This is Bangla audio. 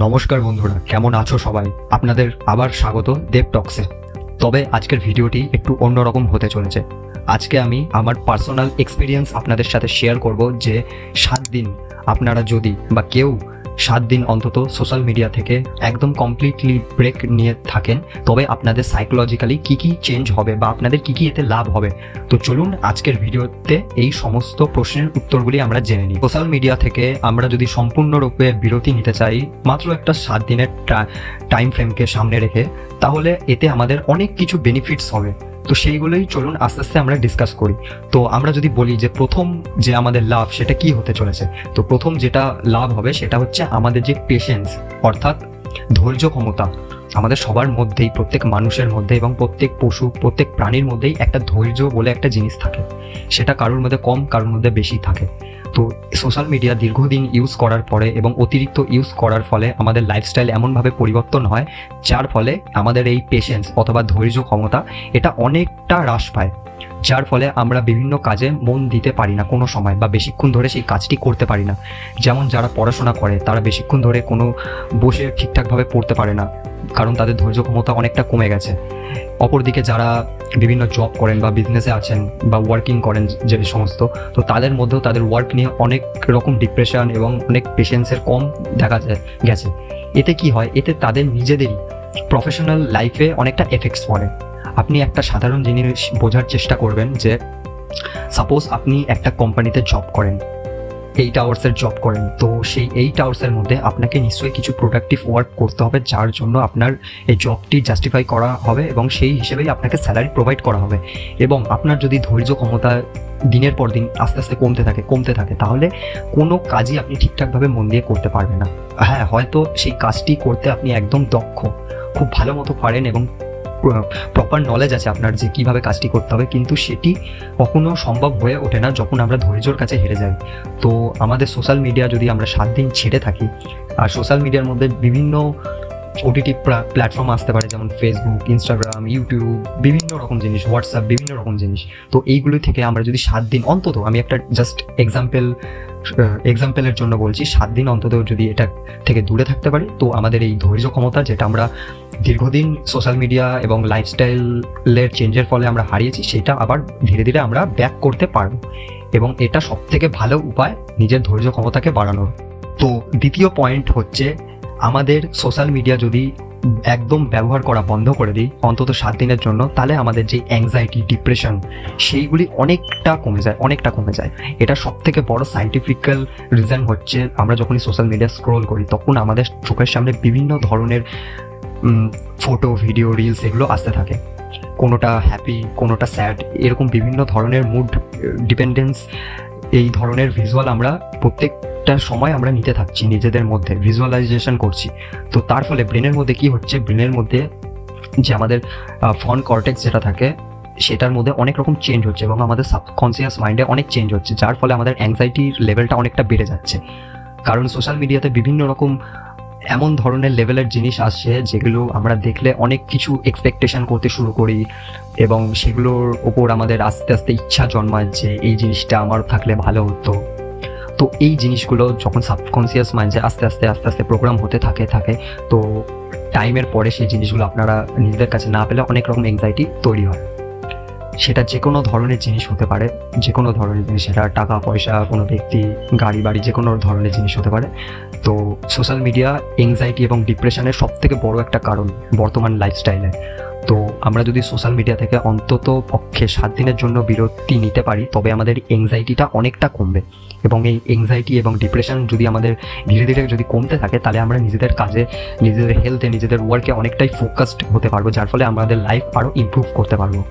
নমস্কার বন্ধুরা, কেমন আছো সবাই? আপনাদের আবার স্বাগত দেব টক্সে। তবে আজকের ভিডিওটি একটু অন্যরকম হতে চলেছে। আজকে আমি আমার পার্সোনাল এক্সপিরিয়েন্স আপনাদের সাথে শেয়ার করব যে 7 দিন আপনারা যদি বা কেউ 7 দিন অন্তত সোশ্যাল মিডিয়া থেকে একদম কমপ্লিটলি ব্রেক নিয়ে থাকেন, তবে আপনাদের সাইকোলজিক্যালি কী কী চেঞ্জ হবে বা আপনাদের কী কী এতে লাভ হবে। তো চলুন আজকের ভিডিওতে এই সমস্ত প্রশ্নের উত্তরগুলি আমরা জেনে নিই। সোশ্যাল মিডিয়া থেকে আমরা যদি সম্পূর্ণরূপে বিরতি নিতে চাই মাত্র একটা 7 দিনের টাইম ফ্রেমকে সামনে রেখে, তাহলে এতে আমাদের অনেক কিছু বেনিফিটস হবে। তো সেইগুলোই চলুন আস্তে আস্তে আমরা ডিসকাস করি। তো আমরা যদি বলি যে প্রথম যে আমাদের লাভ সেটা কি হতে চলেছে, তো প্রথম যেটা লাভ হবে সেটা হচ্ছে আমাদের যে পেশেন্স অর্থাৎ ধৈর্য ক্ষমতা। আমাদের সবার মধ্যেই, প্রত্যেক মানুষের মধ্যে এবং প্রত্যেক পশু, প্রত্যেক প্রাণীর মধ্যেই একটা ধৈর্য বলে একটা জিনিস থাকে। সেটা কারোর মধ্যে কম, কারোর মধ্যে বেশি থাকে। তো সোশ্যাল মিডিয়া দীর্ঘদিন ইউজ করার পরে এবং অতিরিক্ত ইউজ করার ফলে আমাদের লাইফস্টাইল এমনভাবে পরিবর্তন হয় যার ফলে আমাদের এই পেশেন্স অথবা ধৈর্য ক্ষমতা এটা অনেকটা হ্রাস পায়, যার ফলে আমরা বিভিন্ন কাজে মন দিতে পারি না কোনো সময়, বা বেশিক্ষণ ধরে সেই কাজটি করতে পারি না। যেমন যারা পড়াশোনা করে তারা বেশিক্ষণ ধরে কোনো বসে ঠিকঠাকভাবে পড়তে পারে না, কারণ তাদের ধৈর্য ক্ষমতা অনেকটা কমে গেছে। অপরদিকে যারা বিভিন্ন জব করেন বা বিজনেসে আছেন বা ওয়ার্কিং করেন যে সমস্ত, তো তাদের মধ্যেও তাদের ওয়ার্ক নিয়ে অনেক রকম ডিপ্রেশন এবং অনেক পেশেন্সের কম দেখা গেছে। এতে কি হয়, এতে তাদের নিজেদেরই প্রফেশনাল লাইফে অনেকটা এফেক্টস পড়ে। আপনি একটা সাধারণ জিনিস বোঝার চেষ্টা করবেন যে সাপোজ আপনি একটা কোম্পানিতে জব করেন, 8 আওয়ার্সের জব করেন, তো সেই 8 আওয়ার্সের মধ্যে আপনাকে নিশ্চয়ই কিছু প্রোডাক্টিভ ওয়ার্ক করতে হবে, যার জন্য আপনার এই জবটি জাস্টিফাই করা হবে এবং সেই হিসেবেই আপনাকে স্যালারি প্রোভাইড করা হবে। এবং আপনার যদি ধৈর্য ক্ষমতা দিনের পর দিন আস্তে আস্তে কমতে থাকে তাহলে কোনো কাজই আপনি ঠিকঠাকভাবে মন দিয়ে করতে পারবেন না। হ্যাঁ, হয়তো সেই কাজটি করতে আপনি একদম দক্ষ, খুব ভালো মতো পারেন এবং প্রপার নলেজ আছে আপনার যে কীভাবে কাজটি করতে হবে, কিন্তু সেটি কখনো সম্ভব হয়ে ওঠে না যখন আমরা ধৈর্যর কাছে হেরে যাই। তো আমাদের সোশ্যাল মিডিয়া যদি আমরা 7 দিন ছেড়ে থাকি, আর সোশ্যাল মিডিয়ার মধ্যে বিভিন্ন ওটিটি প্ল্যাটফর্ম আসতে পারে, যেমন ফেসবুক, ইনস্টাগ্রাম, ইউটিউব, বিভিন্ন রকম জিনিস, হোয়াটসঅ্যাপ, বিভিন্ন রকম জিনিস। তো এইগুলি থেকে আমরা যদি 7 দিন অন্তত, আমি একটা জাস্ট এক্সাম্পলের জন্য বলছি, 7 দিন অন্তত যদি এটা থেকে দূরে থাকতে পারি, তো আমাদের এই ধৈর্য ক্ষমতা যেটা আমরা দীর্ঘদিন সোশ্যাল মিডিয়া এবং লাইফস্টাইলের চেঞ্জের ফলে আমরা হারিয়েছি, সেটা আবার ধীরে ধীরে আমরা ব্যাক করতে পারবো। এবং এটা সবথেকে ভালো উপায় নিজের ধৈর্য ক্ষমতাকে বাড়ানোর। তো দ্বিতীয় পয়েন্ট হচ্ছে, আমাদের সোশ্যাল মিডিয়া যদি একদম ব্যবহার করা বন্ধ করে দিই অন্তত 7 দিনের জন্য, তাহলে আমাদের যে অ্যাংজাইটি, ডিপ্রেশন সেইগুলি অনেকটা কমে যায়। এটা সবথেকে বড় সাইন্টিফিক্যাল রিজন হচ্ছে, আমরা যখনই সোশ্যাল মিডিয়া স্ক্রোল করি তখন আমাদের চোখের সামনে বিভিন্ন ধরনের ফটো, ভিডিও, রিলস এগুলো আসতে থাকে। কোনোটা হ্যাপি, কোনোটা স্যাড, এরকম বিভিন্ন ধরনের মুড ডিপেন্ডেন্স, এই ধরনের ভিজুয়াল আমরা প্রত্যেকটা সময় আমরা নিতে থাকছি, নিজেদের মধ্যে ভিজুয়ালাইজেশন করছি। তো তার ফলে ব্রেনের মধ্যে কি হচ্ছে, ব্রেনের মধ্যে যে আমাদের ফ্রন্ট কর্টেক্স যেটা থাকে সেটার মধ্যে অনেক রকম চেঞ্জ হচ্ছে এবং আমাদের সাবকনসিয়াস মাইন্ডে অনেক চেঞ্জ হচ্ছে, যার ফলে আমাদের অ্যাংজাইটির লেভেলটা অনেকটা বেড়ে যাচ্ছে। কারণ সোশ্যাল মিডিয়াতে বিভিন্ন রকম এমন ধরনের লেভেলের জিনিস আসছে যেগুলো আমরা দেখলে অনেক কিছু এক্সপেকটেশন করতে শুরু করি এবং সেগুলোর ওপর আমাদের আস্তে আস্তে ইচ্ছা জন্মায় যে এই জিনিসটা আমার থাকলে ভালো হতো। তো এই জিনিসগুলো যখন সাবকনসিয়াস মাইন্ডে আস্তে আস্তে প্রোগ্রাম হতে থাকে, তো টাইমের পরে সেই জিনিসগুলো আপনারা নিজেদের কাছে না পেলে অনেক রকম অ্যাংজাইটি তৈরি হয়। সেটা যে কোনো ধরনের জিনিস হতে পারে, যে কোনো ধরনের জিনিস, সেটা টাকা পয়সা, কোনো ব্যক্তি, গাড়ি বাড়ি, যে কোনো ধরনের জিনিস হতে পারে। তো সোশ্যাল মিডিয়া অ্যাংজাইটি এবং ডিপ্রেশনের সবথেকে বড় একটা কারণ বর্তমান লাইফস্টাইলে। তো আমরা যদি সোশ্যাল মিডিয়া থেকে অন্তত পক্ষে 7 দিনের জন্য বিরতি নিতে পারি, তবে আমাদের অ্যাংজাইটিটা অনেকটা কমবে। এবং এই অ্যাংজাইটি এবং ডিপ্রেশন যদি আমাদের ধীরে ধীরে যদি কমতে থাকে, তাহলে আমরা নিজেদের কাজে, নিজেদের হেলথে, নিজেদের ওয়ার্কে অনেকটাই ফোকাসড হতে পারবো, যার ফলে আমাদের লাইফ আরও ইমপ্রুভ করতে পারবো।